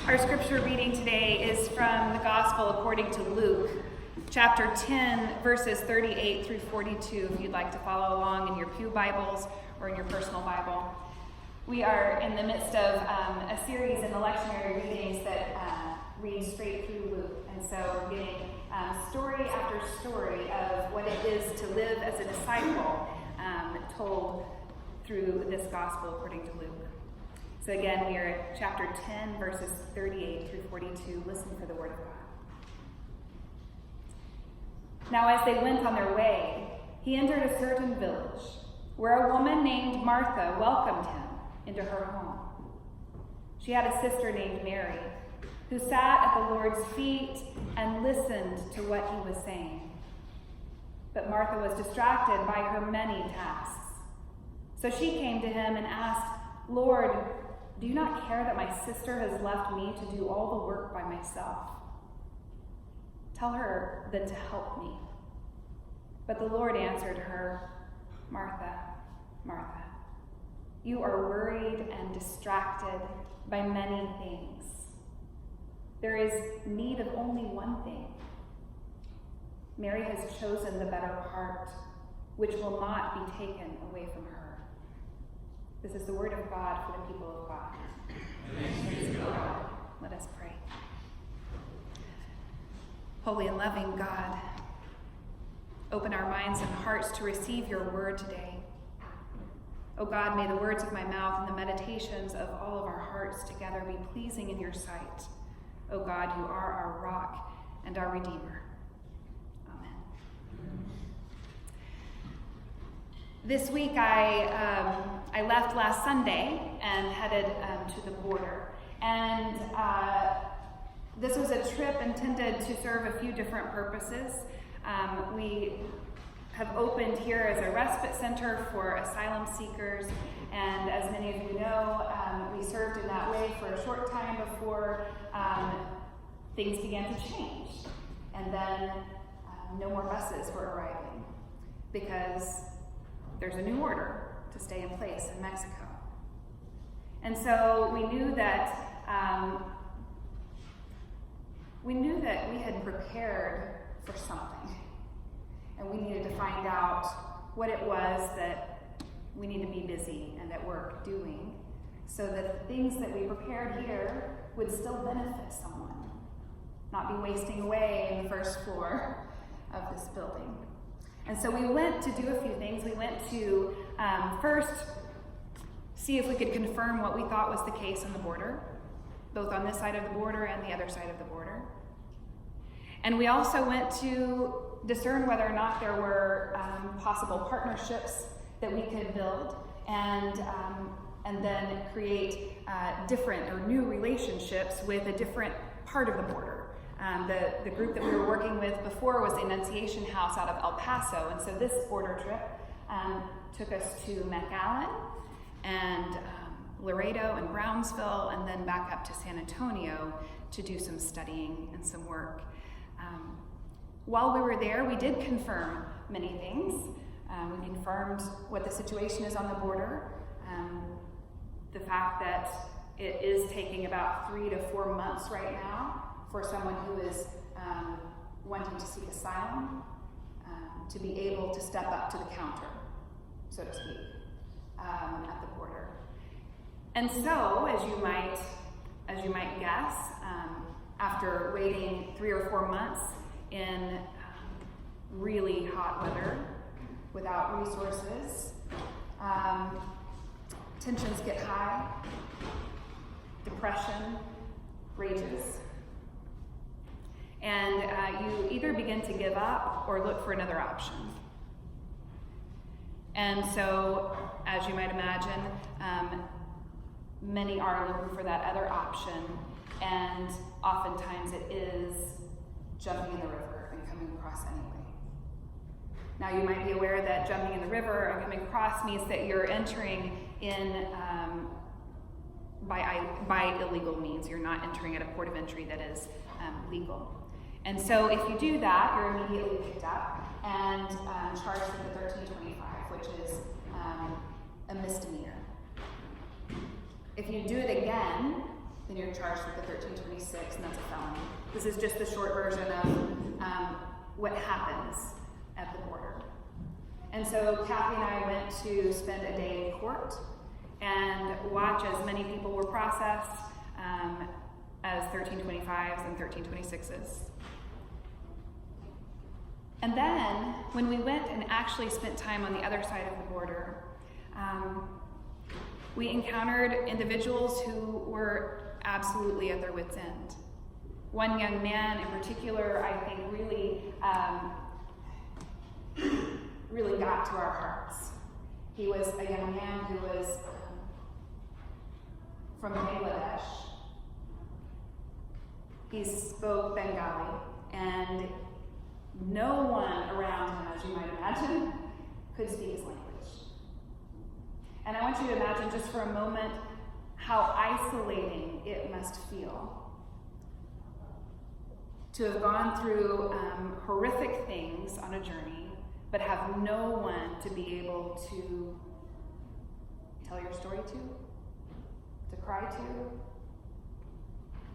Our scripture reading today is from the Gospel according to Luke, chapter 10, verses 38 through 42, if you'd like to follow along in your pew Bibles or in your personal Bible. We are in the midst of a series in the lectionary readings that read straight through Luke. And so we're getting story after story of what it is to live as a disciple told through this Gospel according to Luke. So again, we are at chapter 10, verses 38 through 42. Listen for the word of God. Now as they went on their way, he entered a certain village, where a woman named Martha welcomed him into her home. She had a sister named Mary, who sat at the Lord's feet and listened to what he was saying. But Martha was distracted by her many tasks. So she came to him and asked, "Lord, do you not care that my sister has left me to do all the work by myself? Tell her then to help me." But the Lord answered her, "Martha, Martha, you are worried and distracted by many things. There is need of only one thing. Mary has chosen the better part, which will not be taken away from her." This is the word of God for the people of God. Thanks be to God. Let us pray. Holy and loving God, open our minds and hearts to receive your word today. O God, may the words of my mouth and the meditations of all of our hearts together be pleasing in your sight. O God, you are our rock and our Redeemer. Amen. This week I left last Sunday and headed to the border. And this was a trip intended to serve a few different purposes. We have opened here as a respite center for asylum seekers. And as many of you know, we served in that way for a short time before things began to change. And then no more buses were arriving because there's a new order to stay in place in Mexico. And so we knew that we had prepared for something. And we needed to find out what it was that we need to be busy and at work doing so that the things that we prepared here would still benefit someone, not be wasting away in the first floor of this building. And so we went to do a few things. We went to first see if we could confirm what we thought was the case on the border, both on this side of the border and the other side of the border. And we also went to discern whether or not there were possible partnerships that we could build and then create different or new relationships with a different part of the border. The group that we were working with before was the Annunciation House out of El Paso, and so this border trip took us to McAllen and Laredo and Brownsville, and then back up to San Antonio to do some studying and some work. While we were there, we did confirm many things. We confirmed what the situation is on the border, the fact that it is taking about 3 to 4 months right now for someone who is wanting to seek asylum to be able to step up to the counter, so to speak, at the border. And so, as you might guess, after waiting 3 or 4 months in really hot weather, without resources, tensions get high, depression rages, and you either begin to give up or look for another option. And so, as you might imagine, many are looking for that other option, and oftentimes it is jumping in the river and coming across anyway. Now, you might be aware that jumping in the river and coming across means that you're entering in by illegal means. You're not entering at a port of entry that is legal. And so if you do that, you're immediately picked up and charged with the 1325, which is a misdemeanor. If you do it again, then you're charged with the 1326, and that's a felony. This is just the short version of what happens at the border. And so Kathy and I went to spend a day in court and watch as many people were processed as 1325s and 1326s. And then, when we went and actually spent time on the other side of the border, we encountered individuals who were absolutely at their wits' end. One young man in particular, I think, really got to our hearts. He was a young man who was from Bangladesh. He spoke Bengali, and no one around him, as you might imagine, could speak his language. And I want you to imagine just for a moment how isolating it must feel to have gone through horrific things on a journey, but have no one to be able to tell your story to cry to,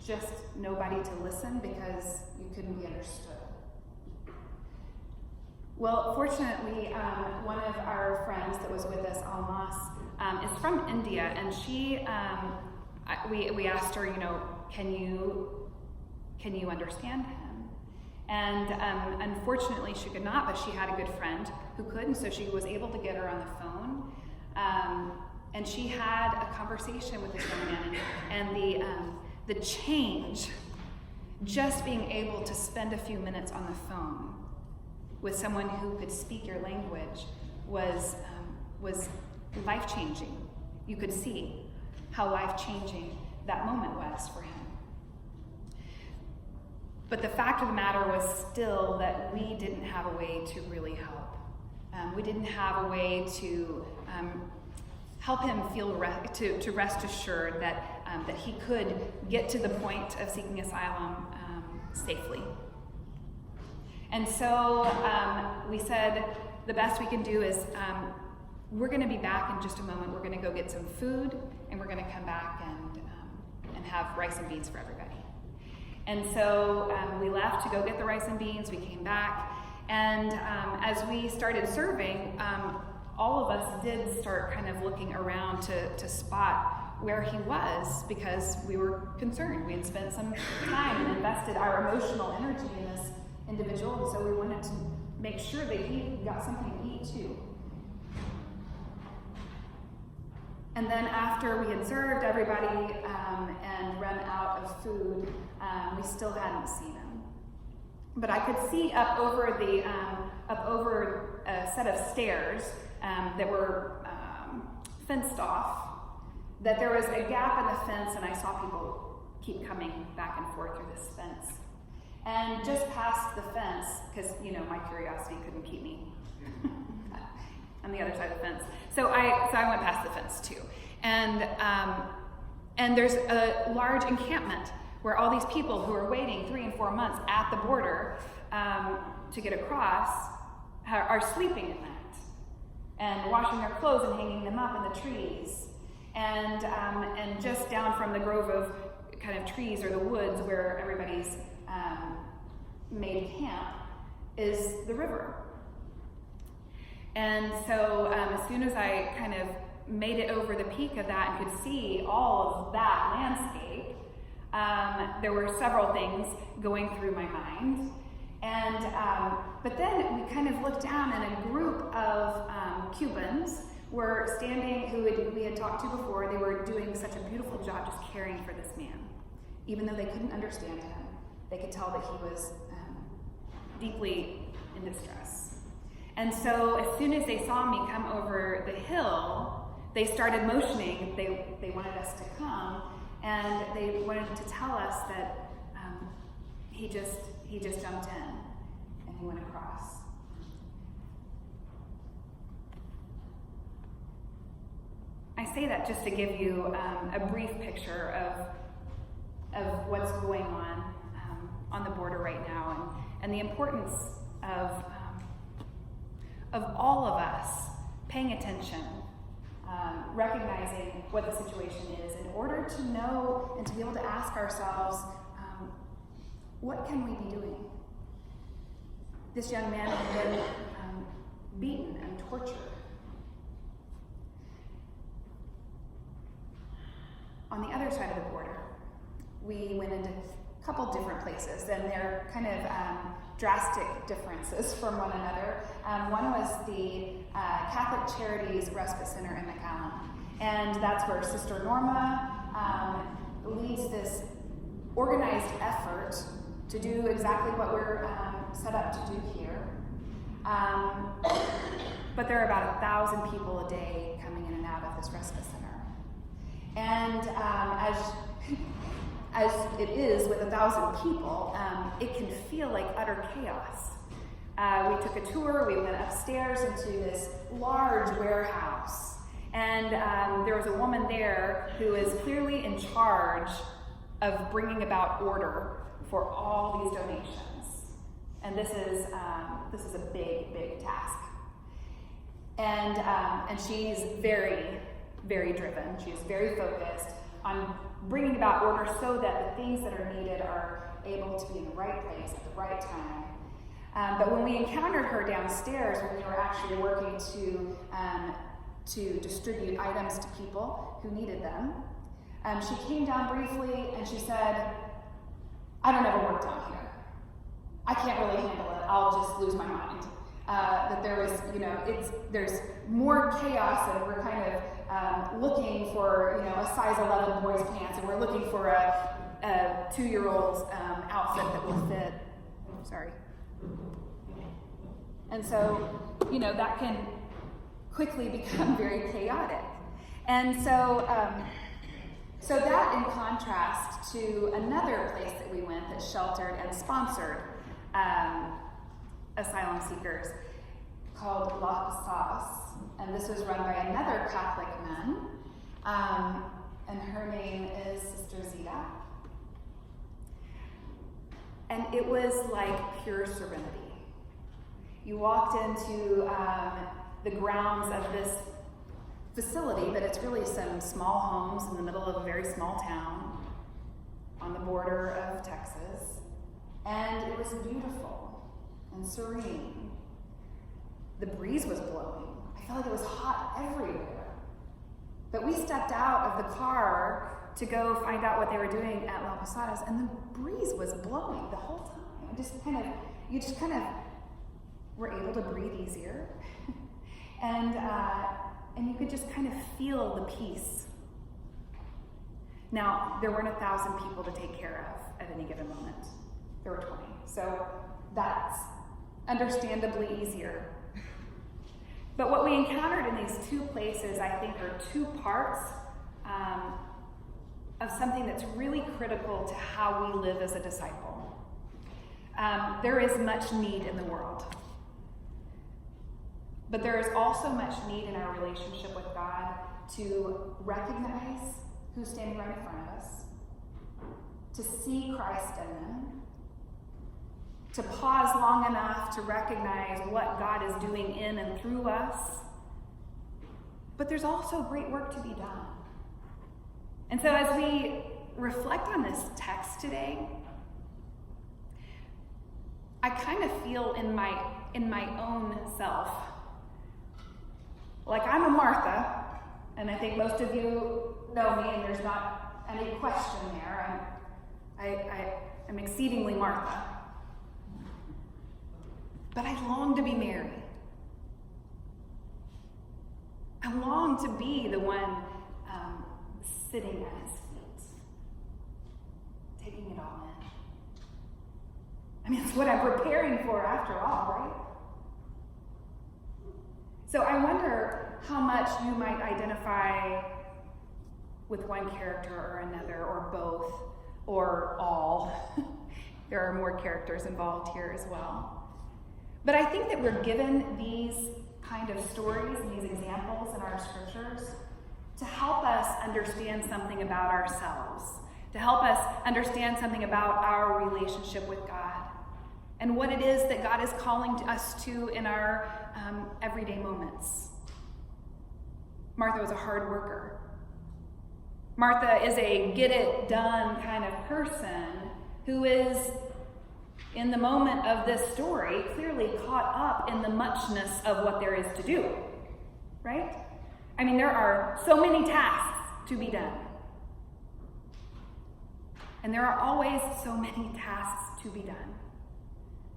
just nobody to listen because you couldn't be understood. Well, fortunately, one of our friends that was with us, Almas, is from India, and she, we asked her, can you understand him? And unfortunately, she could not, but she had a good friend who could, and so she was able to get her on the phone. And she had a conversation with this young man, and the change, just being able to spend a few minutes on the phone with someone who could speak your language was life-changing. You could see how life-changing that moment was for him. But the fact of the matter was still that we didn't have a way to really help. We didn't have a way to help him feel to rest assured that he could get to the point of seeking asylum safely. And so we said the best we can do is we're going to be back in just a moment. We're going to go get some food, and we're going to come back and have rice and beans for everybody. And so we left to go get the rice and beans. We came back, and as we started serving, all of us did start kind of looking around to spot where he was, because we were concerned. We had spent some time and invested our emotional energy in this individual, and so we wanted to make sure that he got something to eat too. And then after we had served everybody and run out of food, we still hadn't seen him. But I could see up over a set of stairs that were fenced off, that there was a gap in the fence, and I saw people keep coming back and forth through this fence. And just past the fence, because my curiosity couldn't keep me on the other side of the fence, so I went past the fence too. And there's a large encampment where all these people who are waiting 3 and 4 months at the border to get across are sleeping at night and washing their clothes and hanging them up in the trees. And just down from the grove of kind of trees or the woods where everybody's made camp is the river. And so as soon as I kind of made it over the peak of that and could see all of that landscape, there were several things going through my mind. And but then we kind of looked down, and a group of Cubans were standing, we had talked to before. They were doing such a beautiful job just caring for this man. Even though they couldn't understand him, they could tell that he was deeply in distress. And so as soon as they saw me come over the hill, they started motioning. They wanted us to come, and they wanted to tell us that he just jumped in and he went across. I say that just to give you a brief picture of what's going on the border right now, and the importance of all of us paying attention recognizing what the situation is in order to know and to be able to ask ourselves, what can we be doing? This young man had been beaten and tortured. On the other side of the border, we went into a couple different places, and they're kind of drastic differences from one another. One was the Catholic Charities Respite Center in McAllen, and that's where Sister Norma leads this organized effort to do exactly what we're set up to do here. But there are about 1,000 people a day coming in and out of this respite center. And as it is with 1,000 people, it can feel like utter chaos. We took a tour, we went upstairs into this large warehouse, and there was a woman there who is clearly in charge of bringing about order for all these donations. And this is a big, big task. And she's very, very driven. She is very focused on bringing about order so that the things that are needed are able to be in the right place at the right time. But when we encountered her downstairs, when we were actually working to distribute items to people who needed them, she came down briefly and she said, "I don't ever work down here. I can't really handle it. I'll just lose my mind." That there was, there's more chaos, and we're kind of looking for, a size 11 boy's pants, and we're looking for a 2-year-old's outfit that will fit. Sorry. And so, that can quickly become very chaotic. And so, so that in contrast to another place that we went that sheltered and sponsored asylum seekers called La Pasas, and this was run by another Catholic nun, and her name is Sister Zita. And it was like pure serenity. You walked into the grounds of this facility, but it's really some small homes in the middle of a very small town on the border of Texas, and it was beautiful and serene. The breeze was blowing. I felt like it was hot everywhere. But we stepped out of the car to go find out what they were doing at La Posadas, and the breeze was blowing the whole time. You just kind of were able to breathe easier. And you could just kind of feel the peace. Now, there weren't 1,000 people to take care of at any given moment. There were 20. So that's understandably easier. But what we encountered in these two places, I think, are two parts of something that's really critical to how we live as a disciple. There is much need in the world. But there is also much need in our relationship with God to recognize who's standing right in front of us, to see Christ in them, to pause long enough to recognize what God is doing in and through us. But there's also great work to be done. And so as we reflect on this text today, I kind of feel in my own self like I'm a Martha, and I think most of you know me, and there's not any question there. I'm exceedingly Martha. But I long to be Mary. I long to be the one sitting at his feet, taking it all in. I mean, it's what I'm preparing for after all, right? So I wonder how much you might identify with one character or another, or both, or all. There are more characters involved here as well. But I think that we're given these kind of stories and these examples in our scriptures to help us understand something about ourselves, to help us understand something about our relationship with God, and what it is that God is calling us to in our everyday moments. Martha was a hard worker. Martha is a get-it-done kind of person who is, in the moment of this story, clearly caught up in the muchness of what there is to do, right? I mean, there are so many tasks to be done. And there are always so many tasks to be done.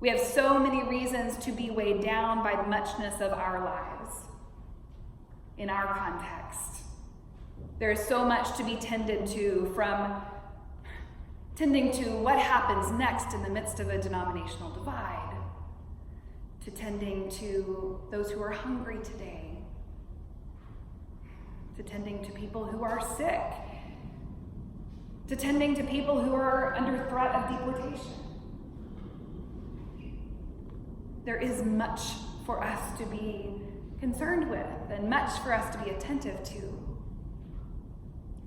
We have so many reasons to be weighed down by the muchness of our lives in our context. There is so much to be tended to, from tending to what happens next in the midst of a denominational divide, to tending to those who are hungry today, to tending to people who are sick, to tending to people who are under threat of deportation. There is much for us to be concerned with and much for us to be attentive to.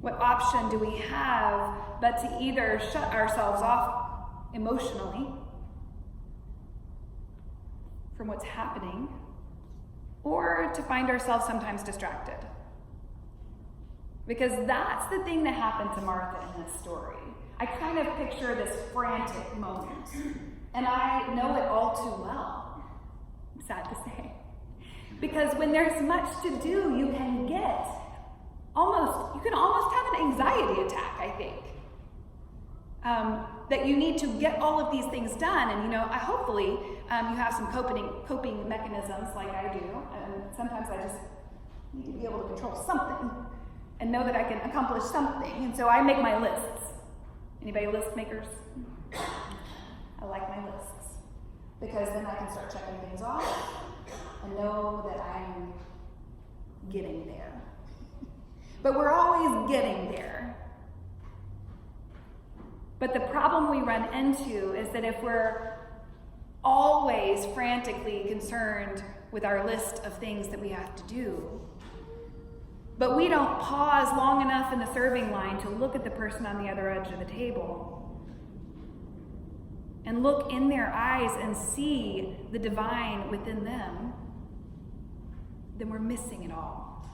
What option do we have but to either shut ourselves off emotionally from what's happening, or to find ourselves sometimes distracted? Because that's the thing that happened to Martha in this story. I kind of picture this frantic moment, and I know it all too well, I'm sad to say. Because when there's much to do, you can almost have an anxiety attack, I think. That you need to get all of these things done, and hopefully you have some coping mechanisms like I do, and sometimes I just need to be able to control something and know that I can accomplish something, and so I make my lists. Anybody list makers? I like my lists, because then I can start checking things off and know that I'm getting there. But we're always getting there. But the problem we run into is that if we're always frantically concerned with our list of things that we have to do, but we don't pause long enough in the serving line to look at the person on the other edge of the table and look in their eyes and see the divine within them, then we're missing it all.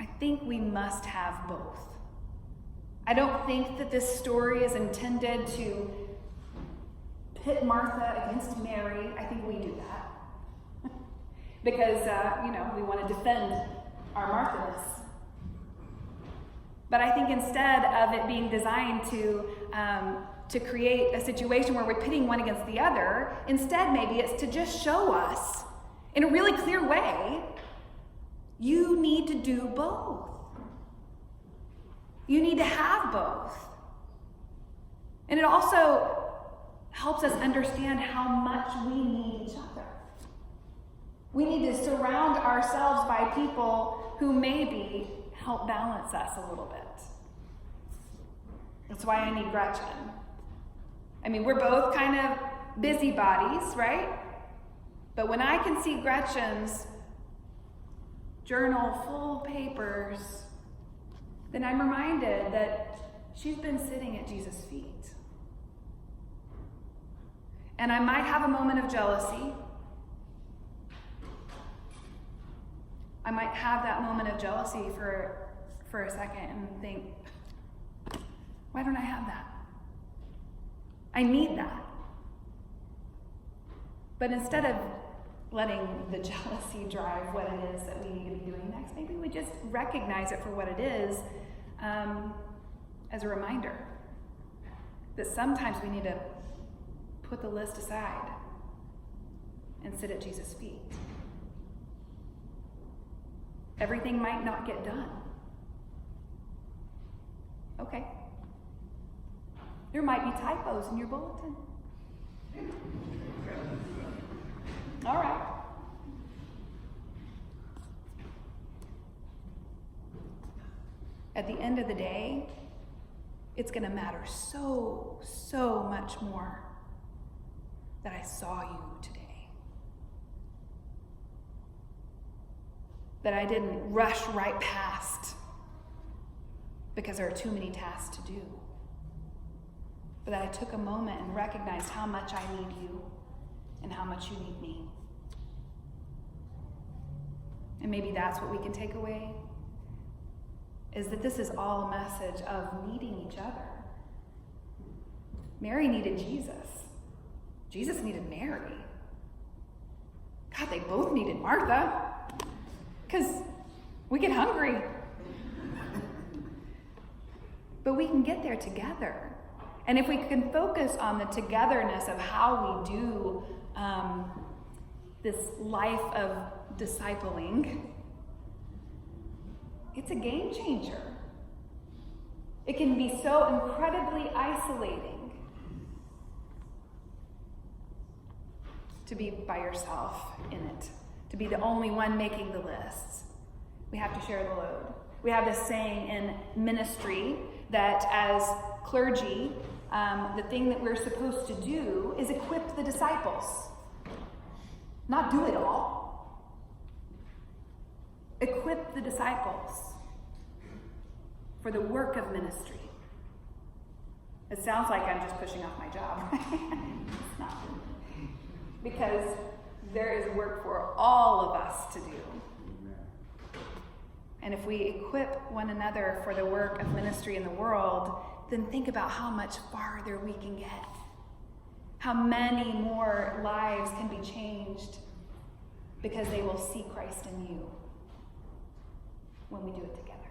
I think we must have both. I don't think that this story is intended to pit Martha against Mary. I think we do that. Because, we want to defend our Martha-ness. But I think instead of it being designed to create a situation where we're pitting one against the other, instead maybe it's to just show us in a really clear way, you need to do both. You need to have both. And it also helps us understand how much we need each other. We need to surround ourselves by people who maybe help balance us a little bit. That's why I need Gretchen. I mean, we're both kind of busybodies, right? But when I can see Gretchen's journal full of papers, then I'm reminded that she's been sitting at Jesus' feet. And I might have a moment of jealousy. I might have that moment of jealousy for a second and think, why don't I have that? I need that. But instead of letting the jealousy drive what it is that we need to be doing next, maybe we just recognize it for what it is, as a reminder that sometimes we need to put the list aside and sit at Jesus' feet. Everything might not get done. Okay. There might be typos in your bulletin. All right. At the end of the day, it's going to matter so, so much more that I saw you today. That I didn't rush right past because there are too many tasks to do. But that I took a moment and recognized how much I need you and how much you need me. And maybe that's what we can take away, is that this is all a message of needing each other. Mary needed Jesus. Jesus needed Mary. God, they both needed Martha, because we get hungry. But we can get there together. And if we can focus on the togetherness of how we do this life of discipling, it's a game changer. It can be so incredibly isolating to be by yourself in it, to be the only one making the lists. We have to share the load. We have this saying in ministry that as clergy, the thing that we're supposed to do is equip the disciples, not do it all. Equip the disciples for the work of ministry. It sounds like I'm just pushing off my job. It's not. Because there is work for all of us to do. And if we equip one another for the work of ministry in the world, then think about how much farther we can get. How many more lives can be changed because they will see Christ in you when we do it together.